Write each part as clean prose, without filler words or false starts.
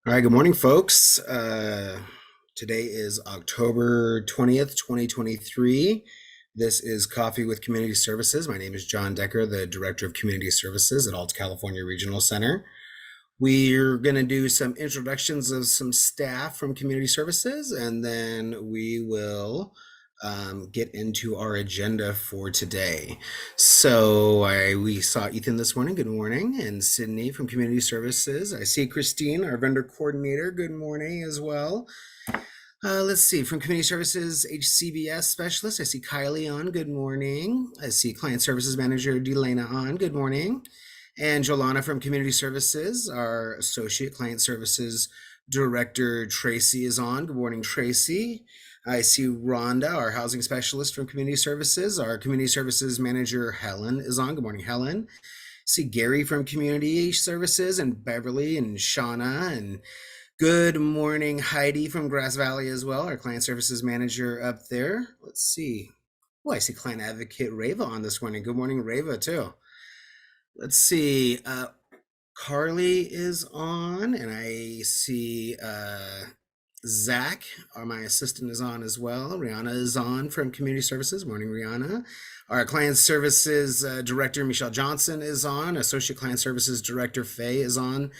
All right, good morning, folks. Today is October 20th, 2023. This is Coffee with Community Services. My name is John Decker, the Director of Community Services at Alta California Regional Center. We're going to do some introductions of some staff from Community Services, and then we will get into our agenda for today. We saw Ethan this morning. Good morning, and Sydney from Community Services. I see Christine, our vendor coordinator. Good morning as well. Let's see, from Community Services, HCBS Specialist, I see Kylie on. Good morning. I see Client Services Manager Delana on. Good morning. And Jolana from Community Services, our Associate Client Services Director Tracy is on. Good morning, Tracy. I see Rhonda, our Housing Specialist from Community Services. Our Community Services Manager Helen is on. Good morning, Helen. See Gary from Community Services, and Beverly and Shauna, and good morning, Heidi from Grass Valley as well, our Client Services Manager up there. Let's see. Oh, I see Client Advocate Rava on this morning. Good morning, Rava, too. Let's see. Carly is on, and I see Zach, my assistant, is on as well. Rihanna is on from Community Services. Morning, Rihanna. Our Client Services Director, Michelle Johnson, is on. Associate Client Services Director, Faye, is on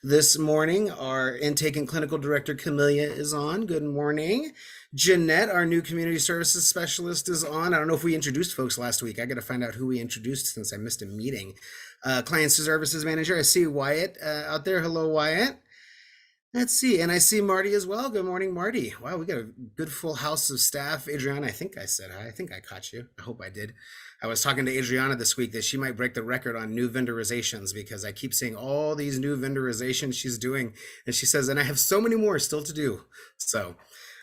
this morning. Our Intake and Clinical Director, Camellia, is on. Good morning. Jeanette, our new Community Services Specialist, is on. I don't know if we introduced folks last week. I got to find out who we introduced since I missed a meeting. Client Services Manager, I see Wyatt out there. Hello, Wyatt. Let's see, and I see Marty as well. Good morning, Marty. Wow, we got a good full house of staff. Adriana, I think I said hi. I think I caught you. I hope I did. I was talking to Adriana this week that she might break the record on new vendorizations because I keep seeing all these new vendorizations she's doing. And she says, and I have so many more still to do. So,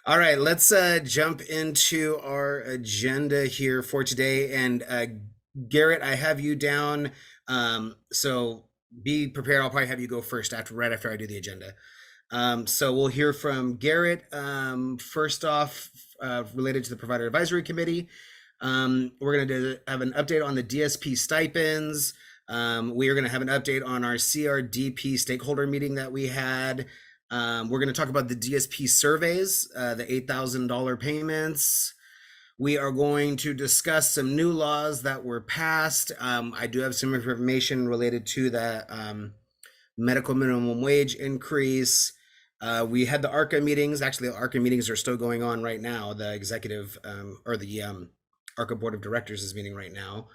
all right, let's jump into our agenda here for today. And Garrett, I have you down. So be prepared. I'll probably have you go first right after I do the agenda. So we'll hear from Garrett first off, related to the Provider Advisory Committee. We're going to have an update on the DSP stipends. We are going to have an update on our CRDP stakeholder meeting that we had. We're going to talk about the DSP surveys, the $8,000 payments. We are going to discuss some new laws that were passed. I do have some information related to the medical minimum wage increase. We had the ARCA meetings. Actually, the ARCA meetings are still going on right now. The executive or the ARCA Board of Directors is meeting right now.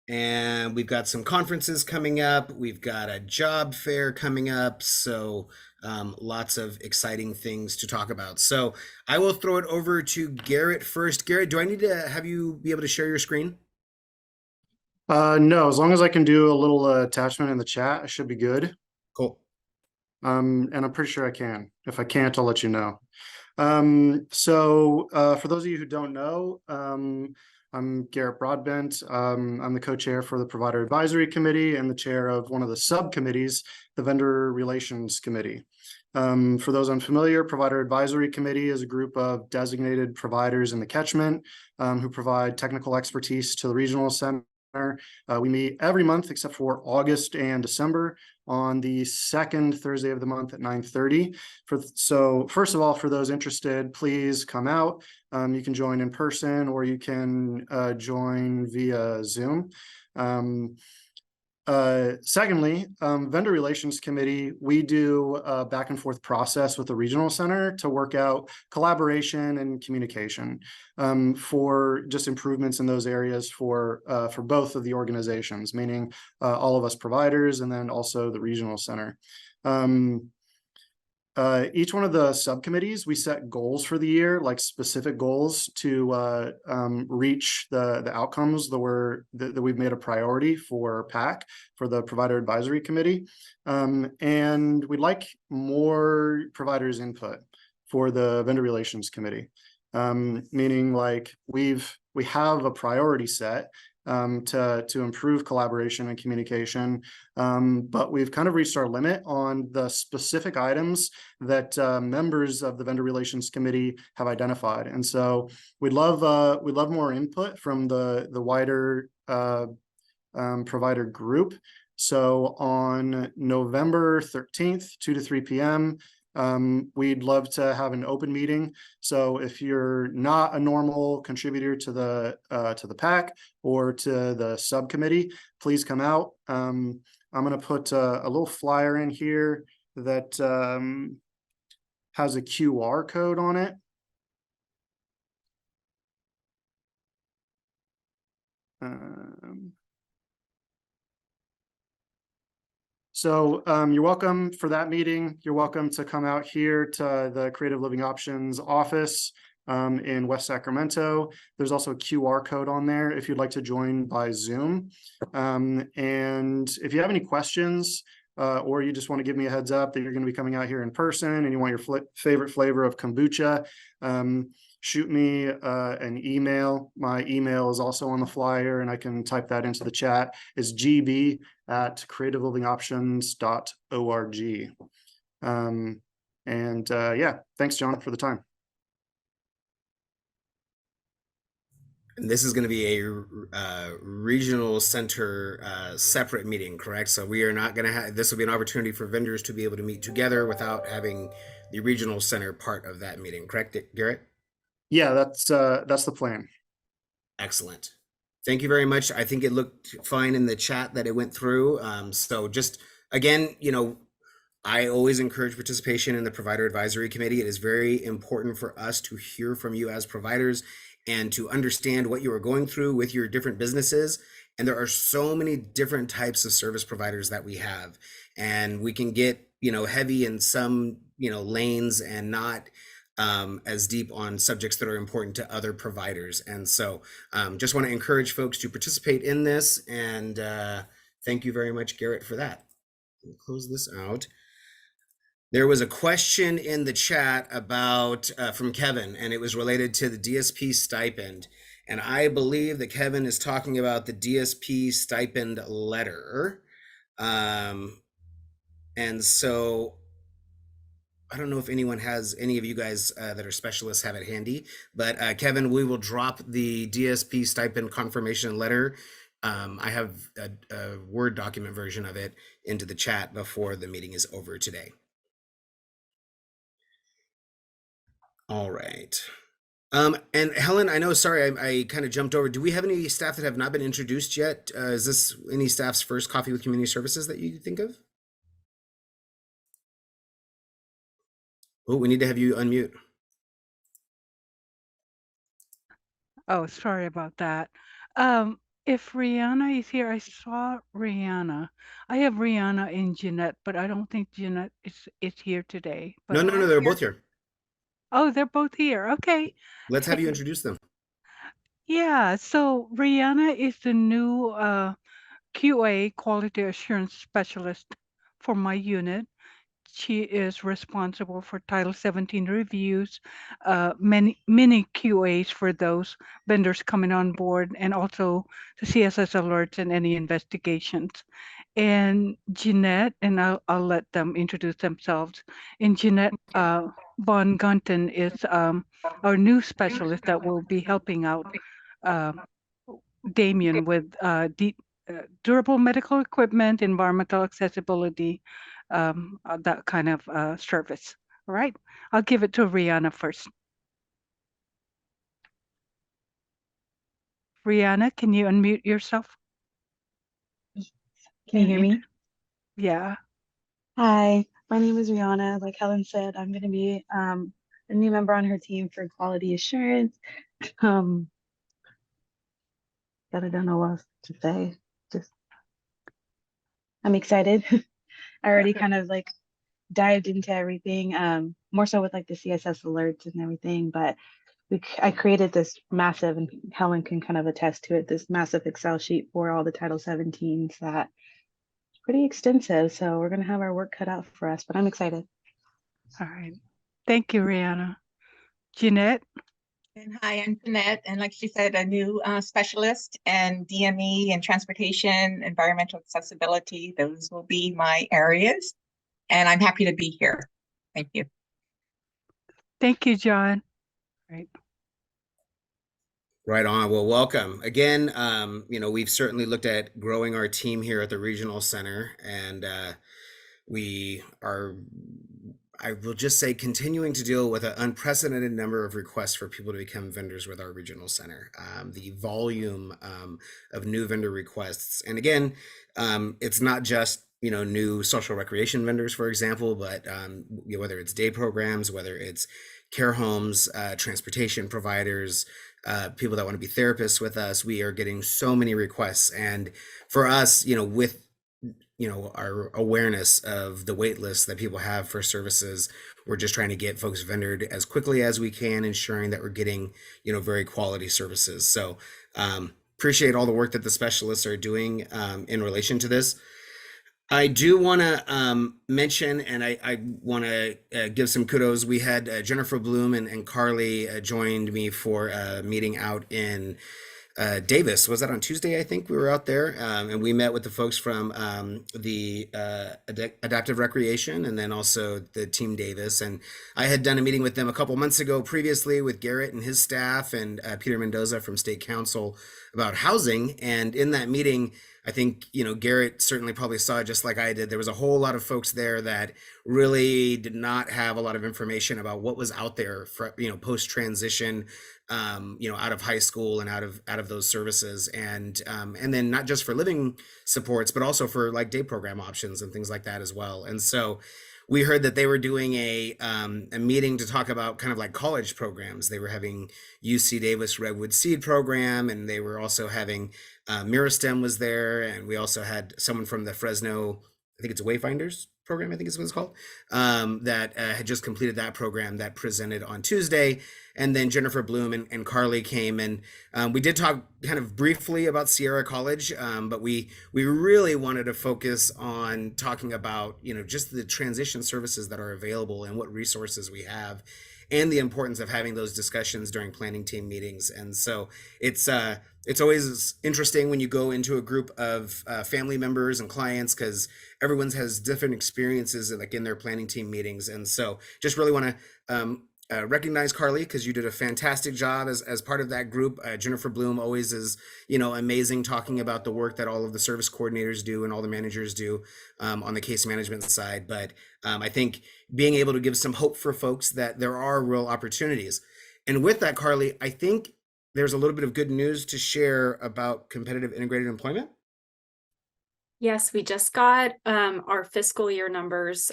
And we've got some conferences coming up. We've got a job fair coming up. So lots of exciting things to talk about. So I will throw it over to Garrett first. Garrett, do I need to have you be able to share your screen? No, as long as I can do a little attachment in the chat, I should be good. Cool. And I'm pretty sure I can. If I can't, I'll let you know. For those of you who don't know, I'm Garrett Broadbent. I'm the co-chair for the Provider Advisory Committee and the chair of one of the subcommittees, the Vendor Relations Committee. For those unfamiliar, Provider Advisory Committee is a group of designated providers in the catchment who provide technical expertise to the regional center. We meet every month except for August and December on the second Thursday of the month at 9:30. So first of all, for those interested, please come out. You can join in person or you can join via Zoom. Secondly, Vendor Relations Committee, we do a back and forth process with the regional center to work out collaboration and communication for just improvements in those areas for both of the organizations, meaning all of us providers and then also the regional center. Each one of the subcommittees, we set goals for the year, like specific goals to reach the outcomes that we've made a priority for PAC, for the Provider Advisory Committee. And we'd like more providers' input for the Vendor Relations Committee, meaning like we have a priority set to improve collaboration and communication. But we've kind of reached our limit on the specific items that members of the Vendor Relations Committee have identified. And so we'd love more input from the wider provider group. So on November 13th, 2 to 3 p.m., We'd love to have an open meeting. So if you're not a normal contributor to the PAC or to the subcommittee, please come out. I'm going to put a little flyer in here that has a QR code on it. So you're welcome for that meeting. You're welcome to come out here to the Creative Living Options office in West Sacramento. There's also a QR code on there if you'd like to join by Zoom. And if you have any questions or you just want to give me a heads up that you're going to be coming out here in person and you want your favorite flavor of kombucha, shoot me an email. My email is also on the flyer and I can type that into the chat. It's gb@creativelivingoptions.org. Yeah, thanks, John, for the time. And this is going to be a regional center separate meeting, correct? So we are not going to have, this will be an opportunity for vendors to be able to meet together without having the regional center part of that meeting, correct, Garrett? Yeah, that's the plan. Excellent. Thank you very much. I think it looked fine in the chat that it went through. So just again, I always encourage participation in the Provider Advisory Committee. It is very important for us to hear from you as providers and to understand what you are going through with your different businesses. And there are so many different types of service providers that we have, and we can get, heavy in some, lanes and not as deep on subjects that are important to other providers. And so just want to encourage folks to participate in this. And thank you very much, Garrett, for that. We'll close this out. There was a question in the chat about from Kevin, and it was related to the DSP stipend. And I believe that Kevin is talking about the DSP stipend letter. And so I don't know if any of you guys that are specialists have it handy, but Kevin, we will drop the DSP stipend confirmation letter. I have a Word document version of it into the chat before the meeting is over today. All right. And Helen, I know, sorry, I kind of jumped over. Do we have any staff that have not been introduced yet? Is this any staff's first Coffee with Community Services that you think of? Oh, we need to have you unmute. Oh, sorry about that. If Rihanna is here, I saw Rihanna. I have Rihanna and Jeanette, but I don't think Jeanette is here today. No, But they're both here. oh, they're both here. Okay. Let's have you introduce them. Yeah, so Rihanna is the new QA Quality Assurance Specialist for my unit. She is responsible for Title 17 reviews, many QAs for those vendors coming on board, and also the CSS alerts and any investigations. And Jeanette, and I'll let them introduce themselves. And Jeanette Von Gunten is our new specialist that will be helping out Damien with durable medical equipment, environmental accessibility, that kind of service. All right, I'll give it to Rihanna first. Rihanna, can you unmute yourself? Can you hear me? Yeah. Hi, my name is Rihanna. Like Helen said, I'm going to be a new member on her team for quality assurance. But I don't know what else to say. Just I'm excited. I already kind of like dived into everything, more so with like the CSS alerts and everything. But I created this massive, and Helen can kind of attest to it, this massive Excel sheet for all the Title 17s that pretty extensive. So we're going to have our work cut out for us, but I'm excited. All right. Thank you, Rihanna. Jeanette? And hi, I'm Jeanette, and like she said, a new specialist in DME and transportation, environmental accessibility. Those will be my areas, and I'm happy to be here. Thank you. Thank you, John. Right. Right on. Well, welcome again. We've certainly looked at growing our team here at the regional center, and we are I will just say continuing to deal with an unprecedented number of requests for people to become vendors with our regional center. The volume of new vendor requests, and again, it's not just new social recreation vendors, for example, but whether it's day programs, whether it's care homes, transportation providers, people that want to be therapists with us, we are getting so many requests. And for us, with our awareness of the wait list that people have for services, we're just trying to get folks vendored as quickly as we can, ensuring that we're getting very quality services. So appreciate all the work that the specialists are doing in relation to this. I do want to mention, and I want to give some kudos. We had Jennifer Bloom and Carly joined me for a meeting out in Davis. Was that on Tuesday? I think we were out there, and we met with the folks from the Adaptive Recreation, and then also the Team Davis. And I had done a meeting with them a couple months ago previously with Garrett and his staff, and Peter Mendoza from State Council about housing. And in that meeting, I think, Garrett certainly probably saw it just like I did. There was a whole lot of folks there that really did not have a lot of information about what was out there for, post transition, out of high school and out of those services. And then not just for living supports, but also for like day program options and things like that as well. And so we heard that they were doing a meeting to talk about kind of like college programs. They were having UC Davis Redwood Seed Program, and they were also having Mirastem was there, and we also had someone from the Fresno, I think it's a Wayfinders program, I think is what it's called, that had just completed that program that presented on Tuesday. And then Jennifer Bloom and Carly came, and we did talk kind of briefly about Sierra College, but we really wanted to focus on talking about, just the transition services that are available and what resources we have, and the importance of having those discussions during planning team meetings. And so it's always interesting when you go into a group of family members and clients, because everyone has different experiences like in their planning team meetings. And so just really want to recognize Carly, because you did a fantastic job as part of that group. Jennifer Bloom always is, amazing, talking about the work that all of the service coordinators do and all the managers do on the case management side. But I think being able to give some hope for folks that there are real opportunities. And with that, Carly, I think there's a little bit of good news to share about competitive integrated employment. Yes, we just got our fiscal year numbers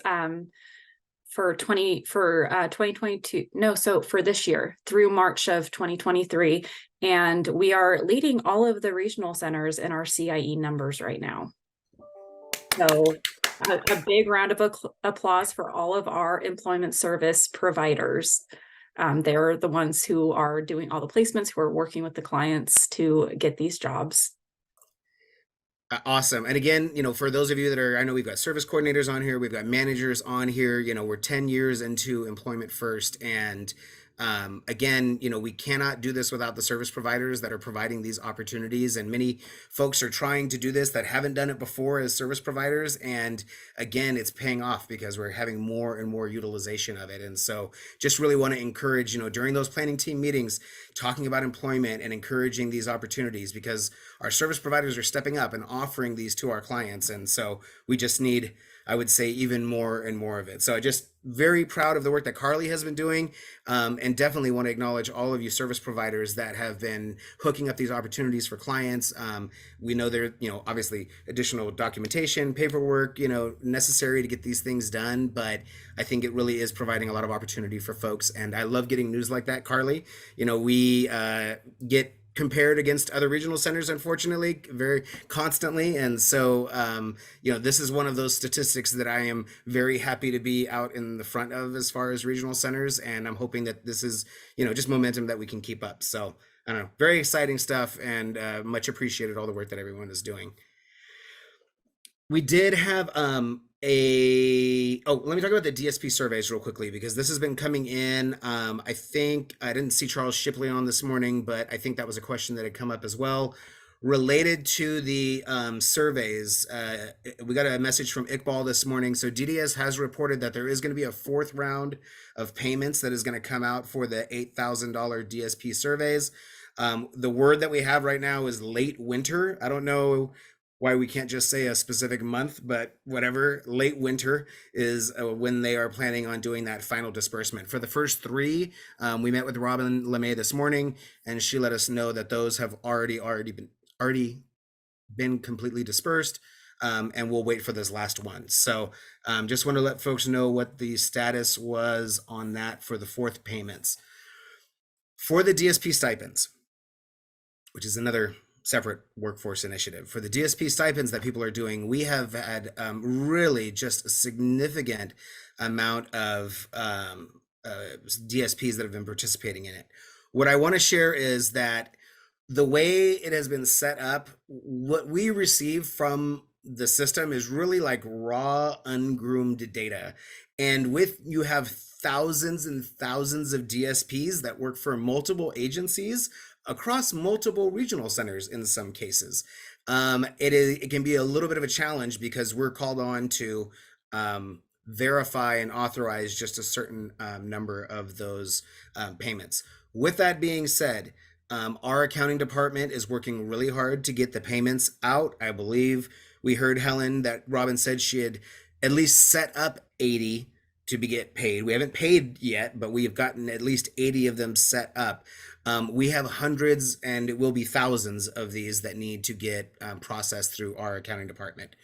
for 2022. No, so for this year through March of 2023, and we are leading all of the regional centers in our CIE numbers right now. So a big round of applause for all of our employment service providers. They're the ones who are doing all the placements, who are working with the clients to get these jobs. Awesome. And again, for those of you that I know we've got service coordinators on here, we've got managers on here, we're 10 years into Employment First. And again, we cannot do this without the service providers that are providing these opportunities. And many folks are trying to do this that haven't done it before as service providers. And again, it's paying off because we're having more and more utilization of it. And so just really want to encourage, during those planning team meetings, talking about employment and encouraging these opportunities, because our service providers are stepping up and offering these to our clients. And so we just need, I would say, even more and more of it. So I just very proud of the work that Carly has been doing, and definitely want to acknowledge all of you service providers that have been hooking up these opportunities for clients. We know there, obviously additional documentation, paperwork, necessary to get these things done, but I think it really is providing a lot of opportunity for folks. And I love getting news like that, Carly. We get compared against other regional centers, unfortunately, very constantly. And so, this is one of those statistics that I am very happy to be out in the front of as far as regional centers. And I'm hoping that this is, just momentum that we can keep up. So I don't know, very exciting stuff, and much appreciated all the work that everyone is doing. We did have let me talk about the DSP surveys real quickly, because this has been coming in. I think I didn't see Charles Shipley on this morning, but I think that was a question that had come up as well related to the surveys. We got a message from Iqbal this morning. So DDS has reported that there is going to be a fourth round of payments that is going to come out for the $8,000 DSP surveys. The word that we have right now is late winter. I don't know why we can't just say a specific month, but whatever, late winter is when they are planning on doing that final disbursement. For the first three, we met with Robin LeMay this morning, and she let us know that those have already been completely dispersed, and we'll wait for this last one. So just want to let folks know what the status was on that for the fourth payments. For the DSP stipends, which is another separate workforce initiative. For the DSP stipends that people are doing, we have had really just a significant amount of DSPs that have been participating in it. What I want to share is that the way it has been set up, what we receive from the system is really like raw, ungroomed data. And with you have thousands and thousands of DSPs that work for multiple agencies across multiple regional centers in some cases. It can be a little bit of a challenge because we're called on to verify and authorize just a certain number of those payments. With that being said, our accounting department is working really hard to get the payments out. I believe we heard Helen that Robin said she had at least set up 80 to get paid. We haven't paid yet, but we have gotten at least 80 of them set up. We have hundreds and it will be thousands of these that need to get processed through our accounting department.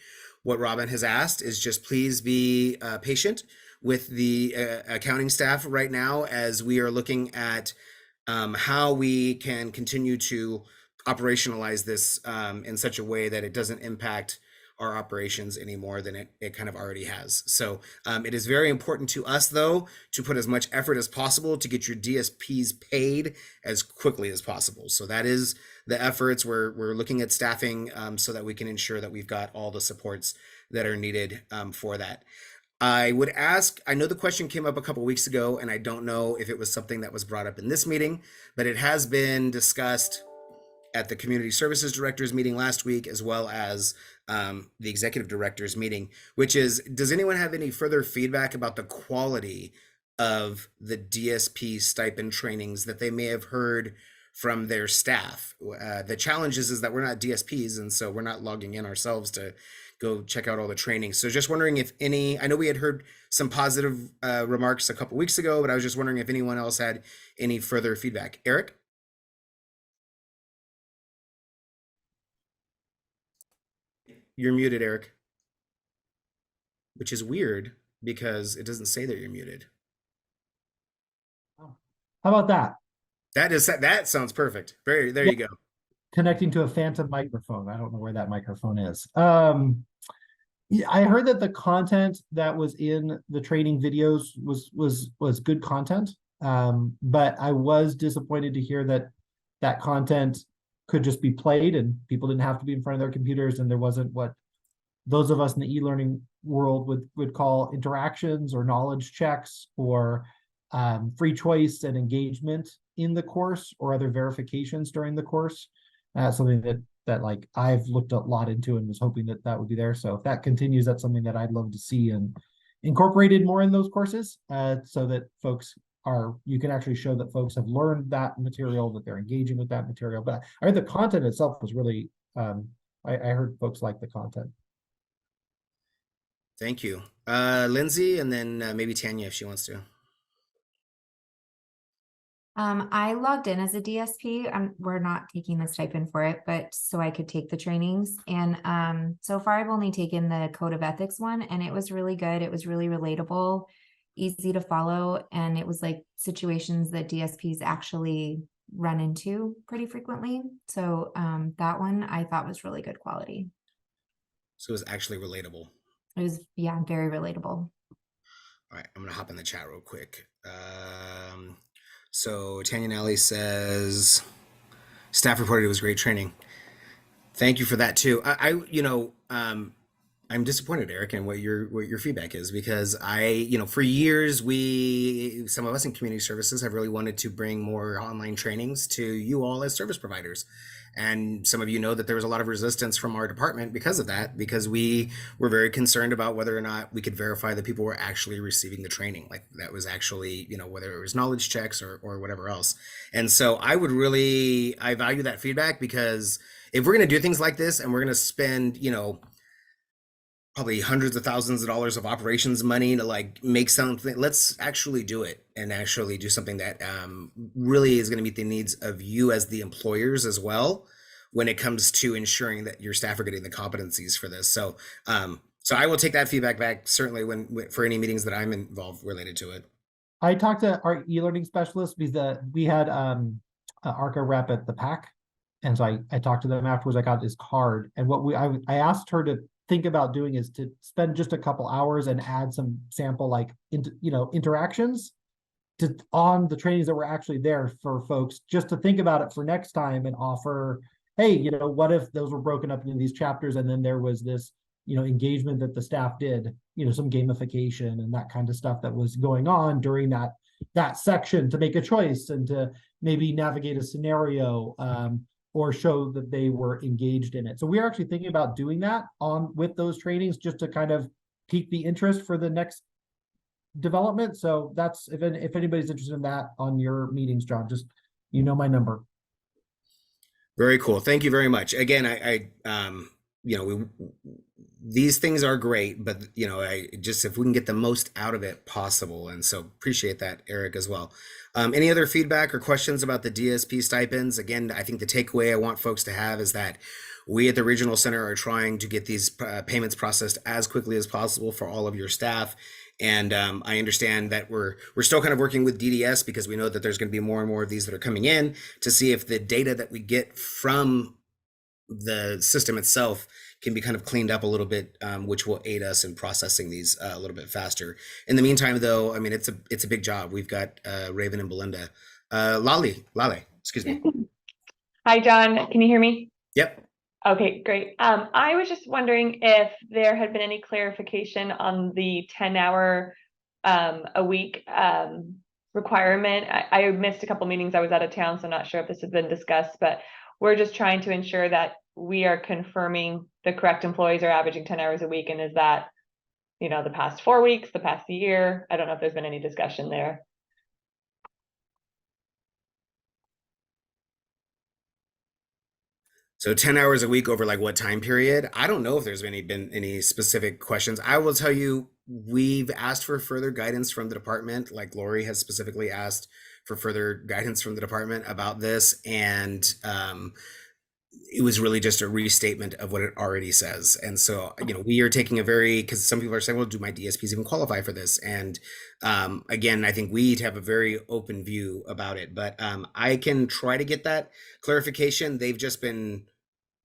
What Robin has asked is just please be patient with the accounting staff right now as we are looking at how we can continue to operationalize this in such a way that it doesn't impact our operations any more than it kind of already has. So it is very important to us, though, to put as much effort as possible to get your DSPs paid as quickly as possible. So that is the efforts. We're looking at staffing so that we can ensure that we've got all the supports that are needed for that. I would ask, I know the question came up a couple weeks ago, and I don't know if it was something that was brought up in this meeting, but it has been discussed at the community services directors meeting last week, as well as the executive directors meeting, which is, does anyone have any further feedback about the quality of the DSP stipend trainings that they may have heard from their staff? The challenge is that we're not DSPs, and so we're not logging in ourselves to go check out all the training. So just wondering if any, I know we had heard some positive remarks a couple weeks ago, but I was just wondering if anyone else had any further feedback. Eric? You're muted, Eric. Which is weird because it doesn't say that you're muted. How about that? That sounds perfect. There Yeah. you go. Connecting to a phantom microphone. I don't know where that microphone is. Yeah, I heard that the content that was in the training videos was good content. But I was disappointed to hear that that content could just be played and people didn't have to be in front of their computers, and there wasn't what those of us in the e-learning world would call interactions or knowledge checks or free choice and engagement in the course or other verifications during the course. Something that like I've looked a lot into and was hoping that that would be there. So if that continues, that's something that I'd love to see and incorporated more in those courses, so that you can actually show that folks have learned that material, that they're engaging with that material. But I heard the content itself was really, I heard folks like the content. Thank you. Lindsay, and then maybe Tanya if she wants to. I logged in as a DSP. We're not taking the stipend for it, but so I could take the trainings. And so far I've only taken the code of ethics one, and it was really good. It was really relatable, easy to follow. And it was like situations that DSPs actually run into pretty frequently. So that one I thought was really good quality. So it was actually relatable. It was, yeah, very relatable. All right, I'm gonna hop in the chat real quick. So Tanya Nally says, staff reported it was great training. Thank you for that too. I'm disappointed, Eric, in what your feedback is, because for years some of us in community services have really wanted to bring more online trainings to you all as service providers. And some of you know that there was a lot of resistance from our department because of that, because we were very concerned about whether or not we could verify that people were actually receiving the training, like that was actually, whether it was knowledge checks or whatever else. And so I value that feedback, because if we're going to do things like this and we're going to spend, probably hundreds of thousands of dollars of operations money to like make something, let's actually do it and actually do something that really is going to meet the needs of you as the employers as well, when it comes to ensuring that your staff are getting the competencies for this. So I will take that feedback back, certainly for any meetings that I'm involved related to it. I talked to our e-learning specialist because we had ARCA rep at the PAC, and so I talked to them afterwards. I got his card, and I asked her to think about doing is to spend just a couple hours and add some sample interactions on the trainings that were actually there for folks, just to think about it for next time and offer, hey, what if those were broken up into these chapters and then there was this engagement that the staff did, some gamification and that kind of stuff that was going on during that section, to make a choice and to maybe navigate a scenario or show that they were engaged in it. So we're actually thinking about doing that with those trainings, just to kind of pique the interest for the next development. So that's, if anybody's interested in that on your meetings, John, just, my number. Very cool. Thank you very much. Again, these things are great, but if we can get the most out of it possible. And so appreciate that, Eric, as well. Any other feedback or questions about the DSP stipends? Again, I think the takeaway I want folks to have is that we at the Regional Center are trying to get these payments processed as quickly as possible for all of your staff. And I understand that we're still kind of working with DDS, because we know that there's going to be more and more of these that are coming in, to see if the data that we get from the system itself can be kind of cleaned up a little bit, which will aid us in processing these a little bit faster. In the meantime, though, I mean, it's a big job. We've got Raven and Belinda. Lale, excuse me. Hi, John. Can you hear me? Yep. Okay, great. I was just wondering if there had been any clarification on the 10-hour a week requirement. I missed a couple meetings. I was out of town, so I'm not sure if this has been discussed, but we're just trying to ensure that we are confirming the correct employees are averaging 10 hours a week. And is that, the past 4 weeks, the past year? I don't know if there's been any discussion there. So 10 hours a week over like what time period? I don't know if there's been any specific questions. I will tell you, we've asked for further guidance from the department. Like Lori has specifically asked for further guidance from the department about this. And it was really just a restatement of what it already says. And so, we are taking because some people are saying, well, do my DSPs even qualify for this? And again, I think we have a very open view about it, but I can try to get that clarification. They've just been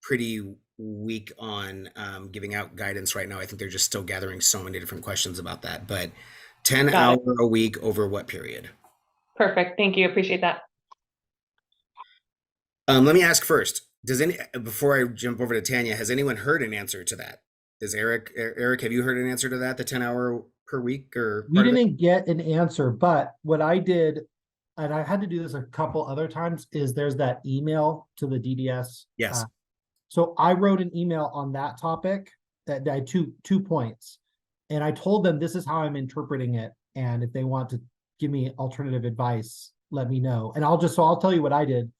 pretty weak on giving out guidance right now. I think they're just still gathering so many different questions about that, but 10 hours a week over what period? Perfect. Thank you. Appreciate that. Let me ask first, before I jump over to Tanya, has anyone heard an answer to that? Is Eric, have you heard an answer to that, the 10-hour per week? Or we didn't get an answer, but what I did, and I had to do this a couple other times, is there's that email to the DDS. Yes. So I wrote an email on that topic that I had two points, and I told them this is how I'm interpreting it, and if they want to give me alternative advice, let me know. And I'll tell you what I did.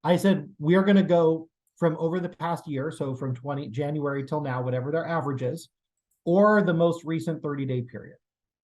I said, we are going to go from over the past year, so from January till now, whatever their average is, or the most recent 30-day period,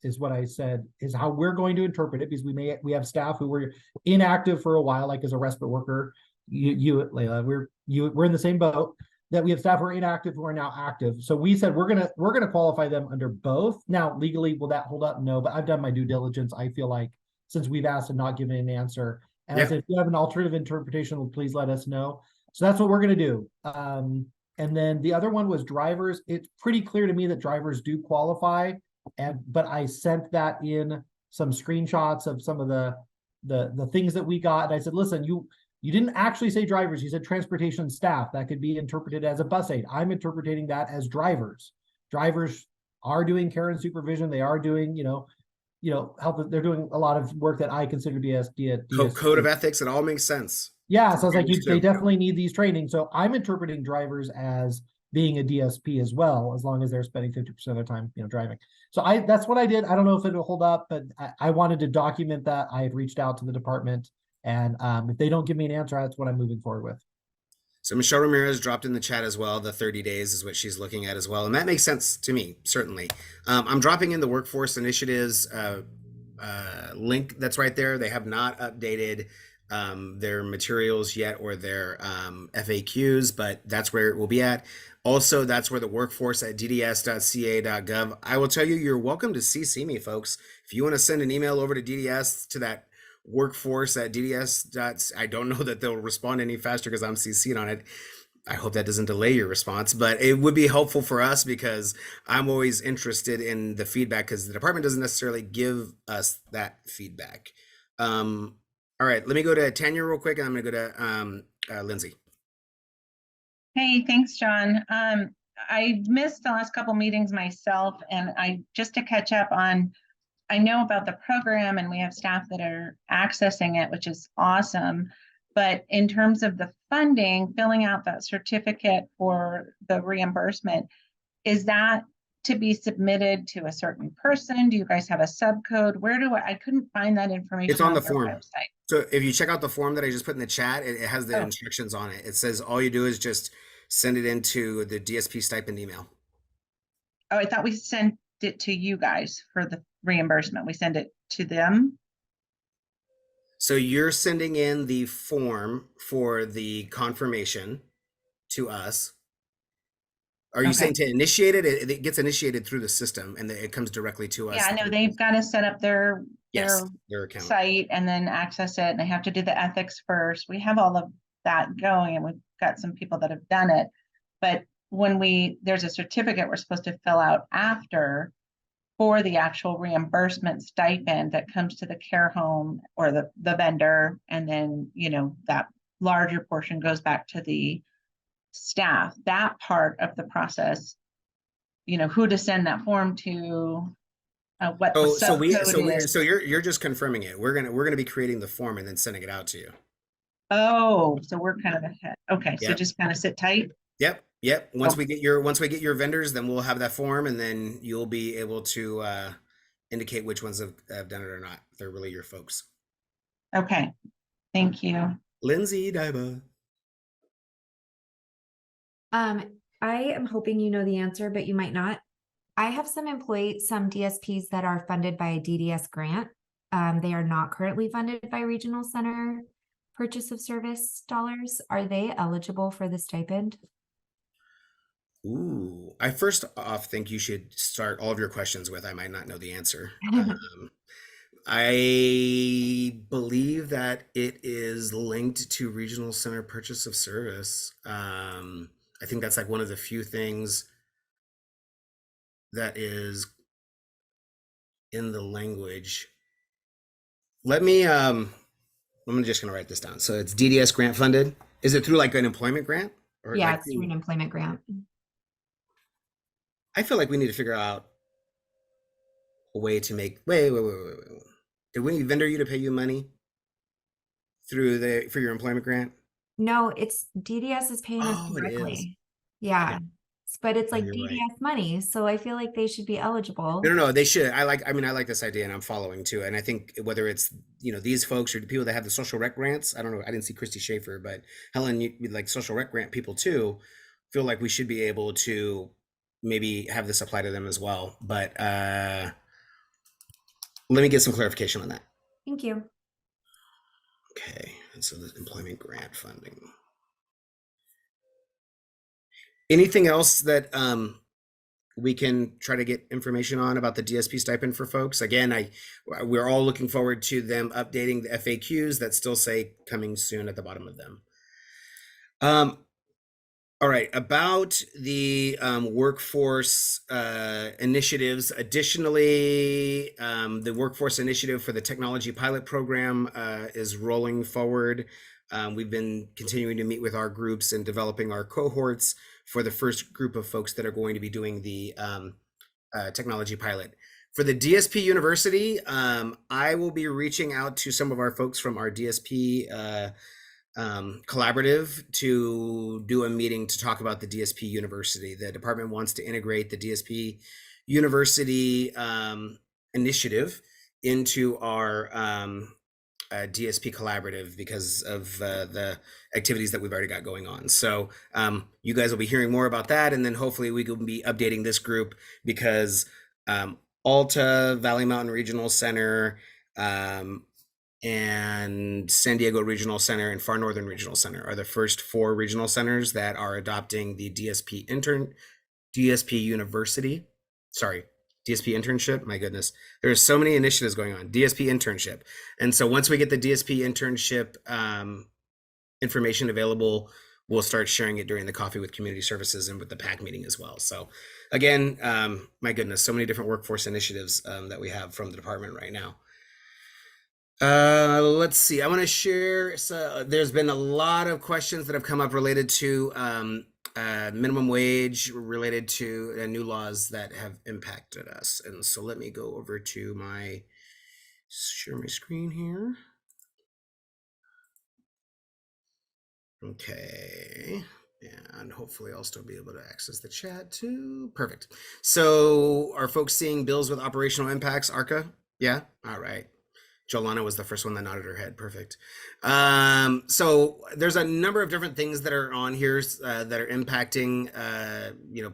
is what I said, is how we're going to interpret it, because we have staff who were inactive for a while, like as a respite worker. You Layla, we're in the same boat, that we have staff who are inactive who are now active. So we said we're gonna qualify them under both. Now, legally, will that hold up? No, but I've done my due diligence. I feel like, since we've asked and not given an answer, and I said, if you have an alternative interpretation, please let us know. So that's what we're going to do. And then the other one was drivers. It's pretty clear to me that drivers do qualify, but I sent that in some screenshots of some of the things that we got. And I said, listen, you didn't actually say drivers. You said transportation staff. That could be interpreted as a bus aid. I'm interpreting that as drivers. drivers are doing care and supervision. They are doing, help. They're doing a lot of work that I consider to be Code of ethics, it all makes sense. Yeah, so I was like, Drivers they too. definitely need these trainings. So I'm interpreting drivers as being a DSP as well, as long as they're spending 50% of their time, driving. So that's what I did. I don't know if it'll hold up, but I wanted to document that. I had reached out to the department, and if they don't give me an answer, that's what I'm moving forward with. So Michelle Ramirez dropped in the chat as well. The 30 days is what she's looking at as well. And that makes sense to me, certainly. I'm dropping in the workforce initiatives link that's right there. They have not updated their materials yet or their FAQs, but that's where it will be at. Also, that's where the workforce at dds.ca.gov. I will tell you, you're welcome to CC me, folks. If you want to send an email over to DDS to that workforce at DDS. I don't know that they'll respond any faster because I'm CC'd on it. I hope that doesn't delay your response, but it would be helpful for us because I'm always interested in the feedback because the department doesn't necessarily give us that feedback. All right, let me go to Tanya real quick, and I'm going to go to Lindsay. Hey, thanks, John. I missed the last couple meetings myself, and just to catch up on, I know about the program and we have staff that are accessing it, which is awesome. But in terms of the funding, filling out that certificate for the reimbursement, is that to be submitted to a certain person? Do you guys have a subcode? I couldn't find that information. It's on the their form. website. So if you check out the form that I just put in the chat, it has the instructions on it. It says all you do is just send it into the DSP stipend email. Oh, I thought we sent it to you guys for the reimbursement. We send it to them. So you're sending in the form for the confirmation to us. Are you saying to initiate it? It gets initiated through the system and it comes directly to us. Yeah, no, they've got to set up their account site and then access it, and they have to do the ethics first. We have all of that going, and we've got some people that have done it. But when there's a certificate we're supposed to fill out after for the actual reimbursement stipend that comes to the care home or the vendor, and then that larger portion goes back to the staff. That part of the process, who to send that form to, what the subcode is. So you're just confirming it. We're gonna be creating the form and then sending it out to you. Oh, so we're kind of ahead. Okay, so just kind of sit tight. Yep. Once we get your vendors, then we'll have that form, and then you'll be able to indicate which ones have done it or not. If they're really your folks. Okay, thank you, Lindsay Daiba. I am hoping you know the answer, but you might not. I have some DSPs that are funded by a DDS grant. They are not currently funded by Regional Center purchase of service dollars. Are they eligible for the stipend? Ooh, I first off think you should start all of your questions with, I might not know the answer. I believe that it is linked to Regional Center purchase of service. I think that's like one of the few things that is in the language. I'm just gonna write this down. So it's DDS grant funded. Is it through like an employment grant? Or Yeah, like it's through an employment grant. I feel like we need to figure out a way to make. Wait. Did we vendor you to pay you money for your employment grant? No, it's DDS is paying us directly. Yeah. Okay. But it's like you're DDS right. money, so I feel like they should be eligible. No, they should. I like this idea, and I'm following too. And I think whether it's these folks or the people that have the social rec grants, I don't know. I didn't see Christy Schaefer, but Helen, you like social rec grant people too. Feel like we should be able to maybe have this apply to them as well. But let me get some clarification on that. Thank you. Okay, and so the employment grant funding. Anything else that we can try to get information on about the DSP stipend for folks? Again, we're all looking forward to them updating the FAQs that still say coming soon at the bottom of them. All right, about the workforce initiatives. Additionally, the workforce initiative for the technology pilot program is rolling forward. We've been continuing to meet with our groups and developing our cohorts for the first group of folks that are going to be doing the technology pilot. For the DSP University, I will be reaching out to some of our folks from our DSP collaborative to do a meeting to talk about the DSP University. The department wants to integrate the DSP University initiative into our DSP collaborative because of the activities that we've already got going on. So you guys will be hearing more about that, and then hopefully we can be updating this group because Alta, Valley Mountain Regional Center, and San Diego Regional Center and Far Northern Regional Center are the first 4 regional centers that are adopting the DSP University. Sorry, DSP internship. My goodness, there's so many initiatives going on. DSP internship. And so once we get the DSP internship information available, we'll start sharing it during the Coffee with Community Services and with the PAC meeting as well. So again, my goodness, so many different workforce initiatives that we have from the department right now. Let's see. I want to share. So there's been a lot of questions that have come up related to minimum wage, related to new laws that have impacted us. And so let me go over to share my screen here. Okay. And hopefully I'll still be able to access the chat too. Perfect. So are folks seeing bills with operational impacts, ARCA? Yeah. All right. Jolana was the first one that nodded her head. Perfect. So there's a number of different things that are on here that are impacting,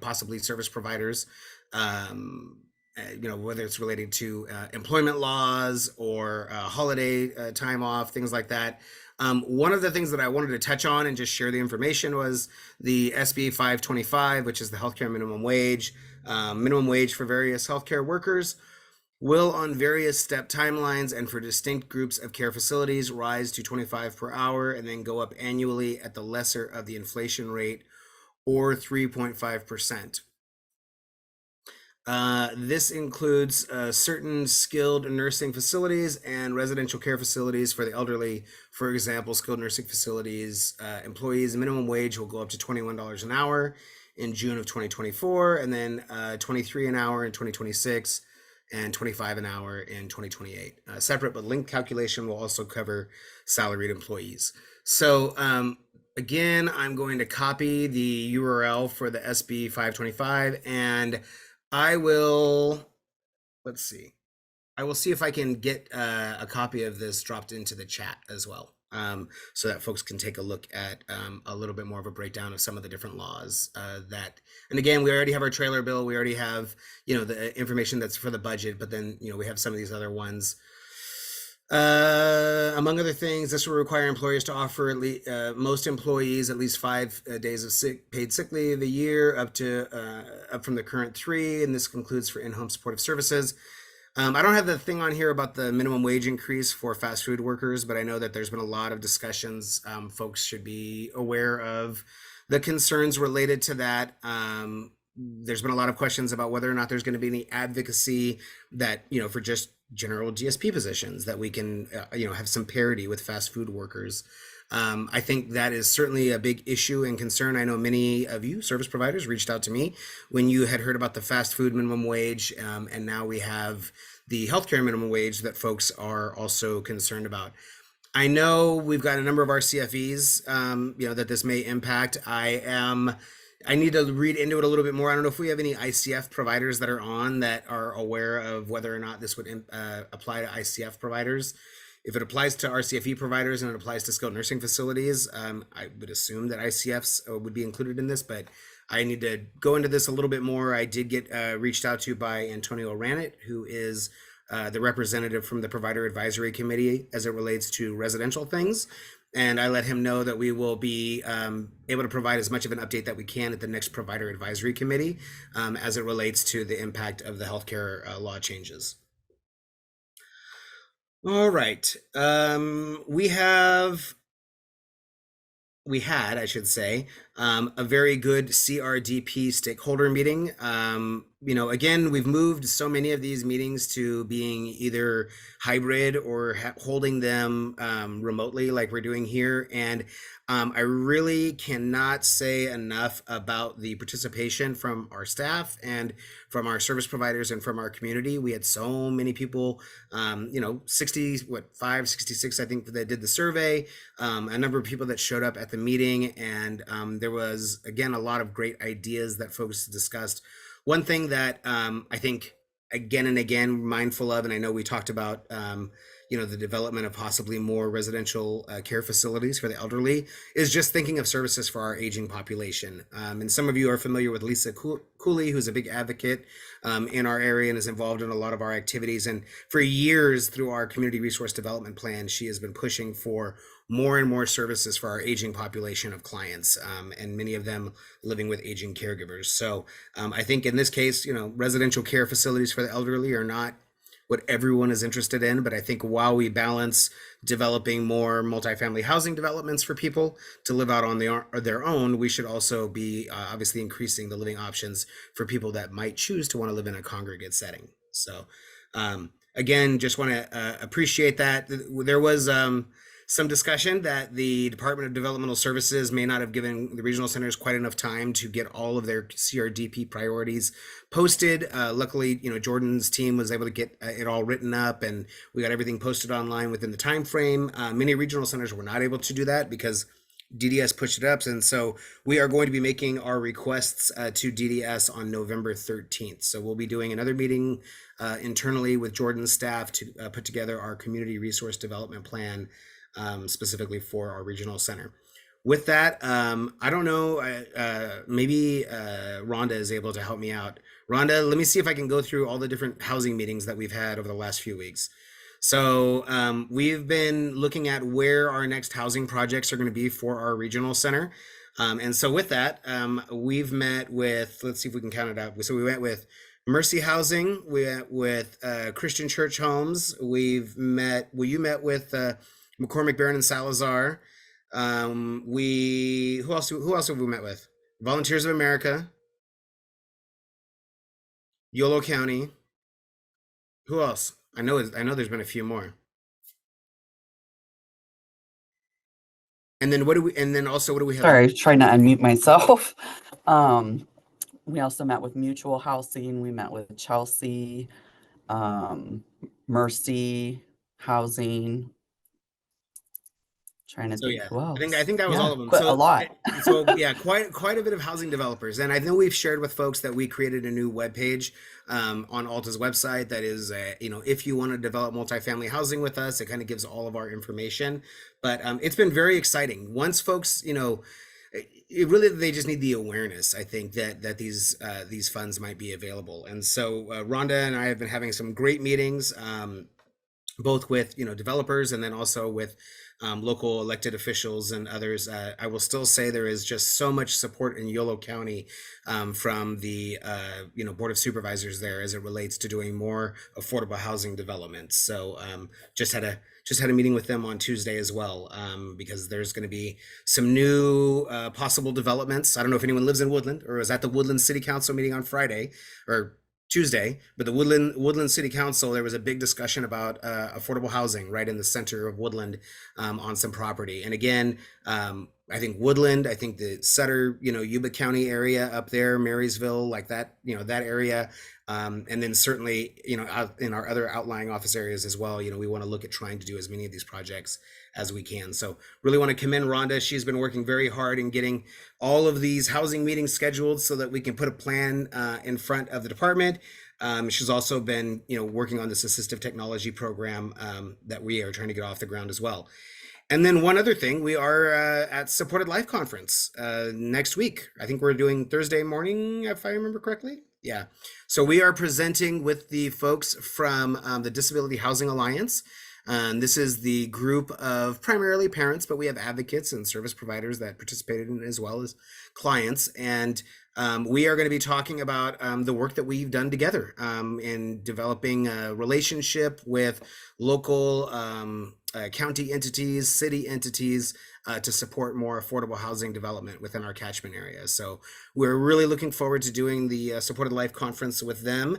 possibly service providers, whether it's related to employment laws or holiday time off, things like that. One of the things that I wanted to touch on and just share the information was the SB 525, which is the healthcare minimum wage for various healthcare workers. Will on various step timelines and for distinct groups of care facilities rise to $25 per hour and then go up annually at the lesser of the inflation rate or 3.5%. This includes certain skilled nursing facilities and residential care facilities for the elderly. For example, skilled nursing facilities employees minimum wage will go up to $21 an hour in June of 2024 and then $23 an hour in 2026. And $25 an hour in 2028. Separate but linked calculation will also cover salaried employees. So again, I'm going to copy the URL for the SB 525 and I will, I will see if I can get a copy of this dropped into the chat as well. So that folks can take a look at a little bit more of a breakdown of some of the different laws and again, we already have our trailer bill. We already have, the information that's for the budget, but then, we have some of these other ones. Among other things, this will require employers to offer most employees at least 5 days of paid sick leave a year up from the current 3. And this concludes for in-home supportive services. I don't have the thing on here about the minimum wage increase for fast food workers, but I know that there's been a lot of discussions. Folks should be aware of the concerns related to that. There's been a lot of questions about whether or not there's going to be any advocacy that, for just general DSP positions that we can, have some parity with fast food workers. I think that is certainly a big issue and concern. I know many of you service providers reached out to me when you had heard about the fast food minimum wage, and now we have the healthcare minimum wage that folks are also concerned about. I know we've got a number of our CFEs, that this may impact. I need to read into it a little bit more. I don't know if we have any ICF providers that are on that are aware of whether or not this would apply to ICF providers. If it applies to RCFE providers and it applies to skilled nursing facilities, I would assume that ICFs would be included in this, but I need to go into this a little bit more. I did get reached out to by Antonio Ranit, who is the representative from the Provider Advisory Committee as it relates to residential things. And I let him know that we will be able to provide as much of an update that we can at the next Provider Advisory Committee as it relates to the impact of the healthcare law changes. All right. We had, I should say, a very good CRDP stakeholder meeting. again, we've moved so many of these meetings to being either hybrid or holding them remotely like we're doing here. And I really cannot say enough about the participation from our staff and from our service providers and from our community. We had so many people, 66, I think, that did the survey, a number of people that showed up at the meeting. And there was, again, a lot of great ideas that folks discussed. One thing that I think again and again mindful of, and I know we talked about, the development of possibly more residential care facilities for the elderly, is just thinking of services for our aging population. And some of you are familiar with Lisa Cooley, who's a big advocate in our area and is involved in a lot of our activities. And for years, through our community resource development plan, she has been pushing for more and more services for our aging population of clients, and many of them living with aging caregivers. So I think in this case, residential care facilities for the elderly are not what everyone is interested in, but I think while we balance developing more multifamily housing developments for people to live out on their own, we should also be obviously increasing the living options for people that might choose to want to live in a congregate setting. So again, just want to appreciate that. There was some discussion that the Department of Developmental Services may not have given the regional centers quite enough time to get all of their CRDP priorities posted. Luckily, Jordan's team was able to get it all written up, and we got everything posted online within the time frame. Many regional centers were not able to do that because DDS pushed it up, and so we are going to be making our requests to DDS on November 13th. So we'll be doing another meeting internally with Jordan's staff to put together our community resource development plan, specifically for our regional center. With that, I don't know, maybe Rhonda is able to help me out. Rhonda, let me see if I can go through all the different housing meetings that we've had over the last few weeks. So we've been looking at where our next housing projects are going to be for our regional center. And so with that, we've met with, let's see if we can count it out. So we went with Mercy Housing, we met with Christian Church Homes, you met with McCormick, Barron, and Salazar. Who else have we met with? Volunteers of America, Yolo County. Who else? I know there's been a few more. And then what do we have? Sorry, trying to unmute myself. We also met with Mutual Housing. We met with Chelsea, Mercy Housing. Trying to think who else. I think that was all of them. A lot. So yeah, quite a bit of housing developers. And I know we've shared with folks that we created a new webpage on Alta's website that is, if you want to develop multifamily housing with us, it kind of gives all of our information. But it's been very exciting. Once folks, they just need the awareness, I think, that these funds might be available. And so Rhonda and I have been having some great meetings, both with developers and then also with local elected officials and others. I will still say there is just so much support in Yolo County from the Board of Supervisors there as it relates to doing more affordable housing development. So just had a meeting with them on Tuesday as well, because there's going to be some new possible developments. I don't know if anyone lives in Woodland or was at the Woodland City Council meeting on Friday or Tuesday, but the Woodland City Council, there was a big discussion about affordable housing right in the center of Woodland on some property. And again, I think Woodland, I think the Sutter, Yuba County area up there, Marysville, like that, that area. And then certainly, out in our other outlying office areas as well, we want to look at trying to do as many of these projects as we can. So really want to commend Rhonda. She's been working very hard in getting all of these housing meetings scheduled so that we can put a plan in front of the department. She's also been, working on this assistive technology program that we are trying to get off the ground as well. And then one other thing, we are at Supported Life Conference next week. I think we're doing Thursday morning, if I remember correctly. Yeah. So we are presenting with the folks from the Disability Housing Alliance. This is the group of primarily parents, but we have advocates and service providers that participated in it as well as clients. And We are going to be talking about the work that we've done together in developing a relationship with local county entities, city entities to support more affordable housing development within our catchment area. So we're really looking forward to doing the Supported Life Conference with them.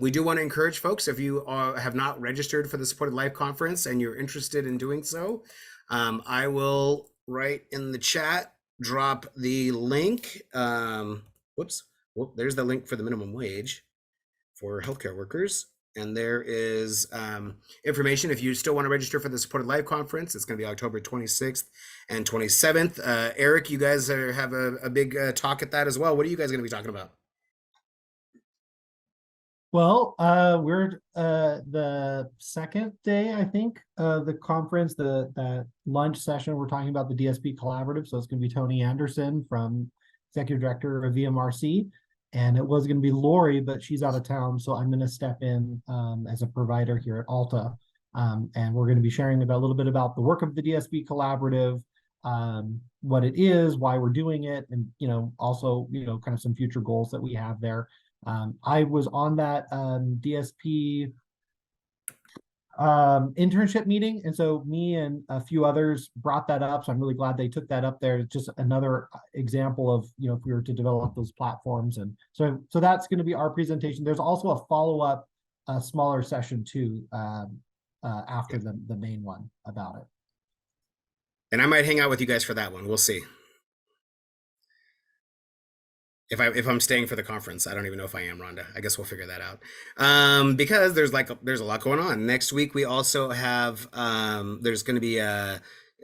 We do want to encourage folks, if you have not registered for the Supported Life Conference and you're interested in doing so, I will write in the chat, drop the link. Whoops. Well, there's the link for the minimum wage for healthcare workers. And there is information if you still want to register for the Supported Life Conference. It's going to be October 26th and 27th. Eric, you guys have a big talk at that as well. What are you guys going to be talking about? Well, we're the second day, I think, of the conference, that lunch session. We're talking about the DSP Collaborative. So it's going to be Tony Anderson, from Executive Director of VMRC. And it was going to be Lori, but she's out of town. So I'm going to step in as a provider here at Alta. And we're going to be sharing a little bit about the work of the DSP Collaborative, what it is, why we're doing it, and, also, kind of some future goals that we have there. I was on that DSP internship meeting, and so me and a few others brought that up. So I'm really glad they took that up there. It's just another example of, if we were to develop those platforms. And so that's going to be our presentation. There's also a follow-up, smaller session too, after the main one about it. And I might hang out with you guys for that one. We'll see. If I'm staying for the conference. I don't even know if I am, Rhonda. I guess we'll figure that out. Because there's a lot going on. Next week we also have there's going to be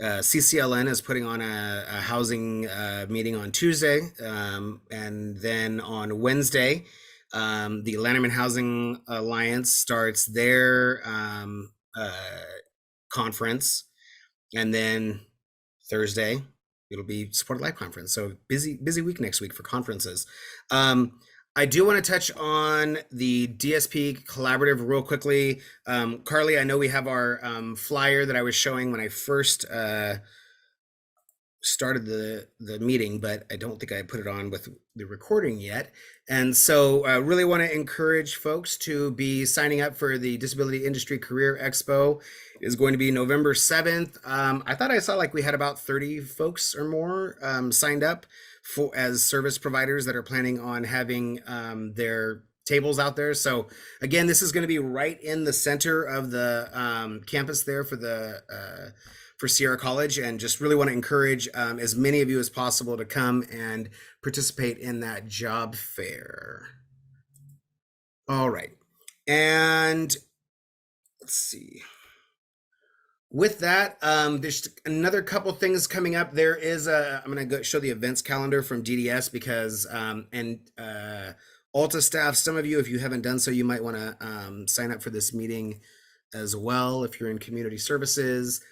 CCLN is putting on a housing meeting on Tuesday, and then on Wednesday the Lanterman Housing Alliance starts their conference, and then Thursday it'll be Supported Life Conference. So busy week next week for conferences. I do want to touch on the DSP Collaborative real quickly. Carly, I know we have our flyer that I was showing when I first started the meeting, but I don't think I put it on with the recording yet. And so I really want to encourage folks to be signing up for the Disability Industry Career Expo. It is going to be November 7th. I thought I saw like we had about 30 folks or more signed up as service providers that are planning on having their tables out there. So again, this is going to be right in the center of the campus there for Sierra College, and just really want to encourage as many of you as possible to come and participate in that job fair. All right. And let's see. With that, there's another couple things coming up. There is I'm going to go show the events calendar from DDS because, Alta staff, some of you, if you haven't done so, you might want to sign up for this meeting as well if you're in community services.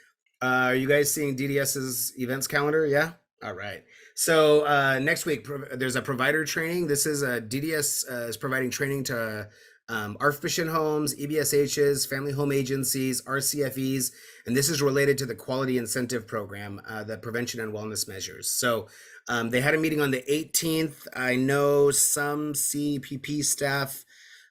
Are you guys seeing DDS's events calendar? Yeah? All right. So next week, there's a provider training. This is DDS is providing training to ARFBISHN homes, EBSHs, family home agencies, RCFEs, and this is related to the quality incentive program, the prevention and wellness measures. So they had a meeting on the 18th. I know some CPP staff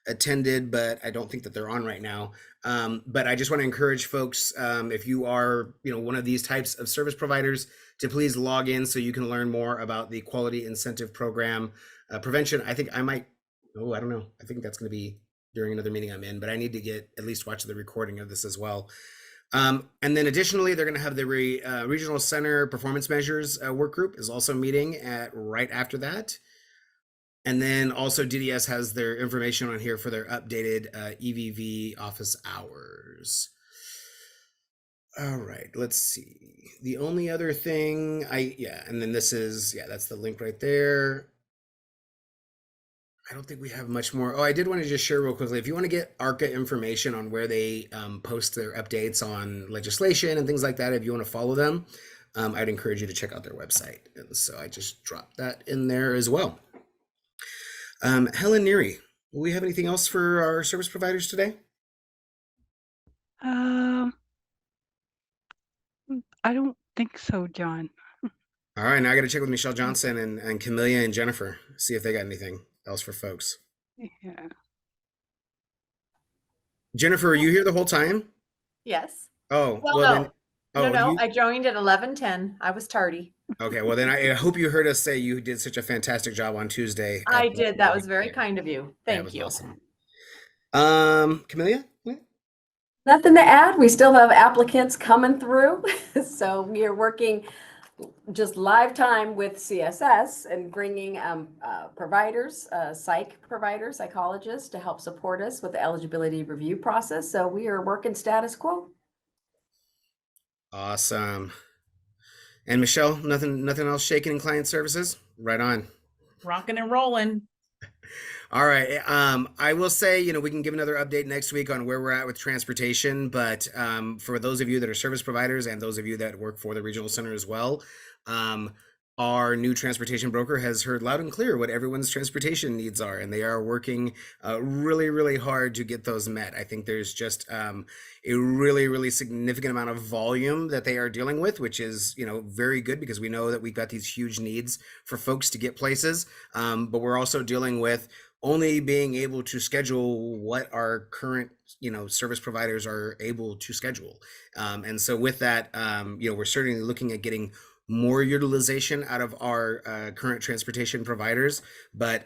attended, but I don't think that they're on right now. But I just want to encourage folks, if you are, one of these types of service providers, to please log in so you can learn more about the quality incentive program, prevention. I think I might, I don't know. I think that's going to be during another meeting I'm in, but I need to at least watch the recording of this as well. And then additionally, they're going to have the Regional Center Performance Measures work group is also meeting right after that. And then also DDS has their information on here for their updated EVV office hours. All right, let's see. The only other thing and then this is, that's the link right there. I don't think we have much more. Oh, I did want to just share real quickly. If you want to get ARCA information on where they post their updates on legislation and things like that, if you want to follow them, I'd encourage you to check out their website. And so I just dropped that in there as well. Helen Neary, will we have anything else for our service providers today? I don't think so, John. All right, now I got to check with Michelle Johnson and Camelia and Jennifer, see if they got anything else for folks. Yeah. Jennifer, are you here the whole time? Yes. Oh, Well, well no. then. No, Oh, no, you, I joined at 11:10. I was tardy. okay. Well, then I hope you heard us say you did such a fantastic job on Tuesday. I at the- did. That was very kind of you. That Thank was you. awesome. Camelia? Nothing to add. We still have applicants coming through. So we are working just live time with CSS and bringing providers, psych providers, psychologists to help support us with the eligibility review process. So we are working status quo. Awesome. And Michelle, nothing else shaking in client services? Right on. Rocking and rolling. All right. I will say, we can give another update next week on where we're at with transportation. But for those of you that are service providers and those of you that work for the regional center as well, our new transportation broker has heard loud and clear what everyone's transportation needs are, and they are working really, really hard to get those met. I think there's just a really, really significant amount of volume that they are dealing with, which is, very good because we know that we've got these huge needs for folks to get places. But we're also dealing with only being able to schedule what our current service providers are able to schedule. And so with that, we're certainly looking at getting more utilization out of our current transportation providers, but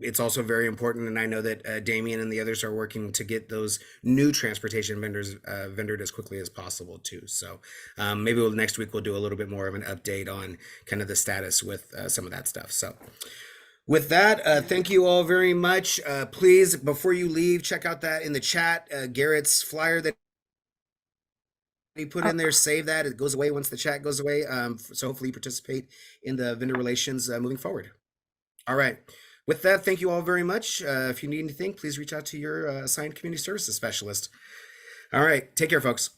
it's also very important, and I know that Damien and the others are working to get those new transportation vendors vendored as quickly as possible too. So maybe next week we'll do a little bit more of an update on kind of the status with some of that stuff. So with that, thank you all very much. Please, before you leave, check out that in the chat, Garrett's flyer that he put in there, save that. It goes away once the chat goes away. So hopefully you participate in the vendor relations moving forward. All right. With that, thank you all very much. If you need anything, please reach out to your assigned community services specialist. All right. Take care, folks.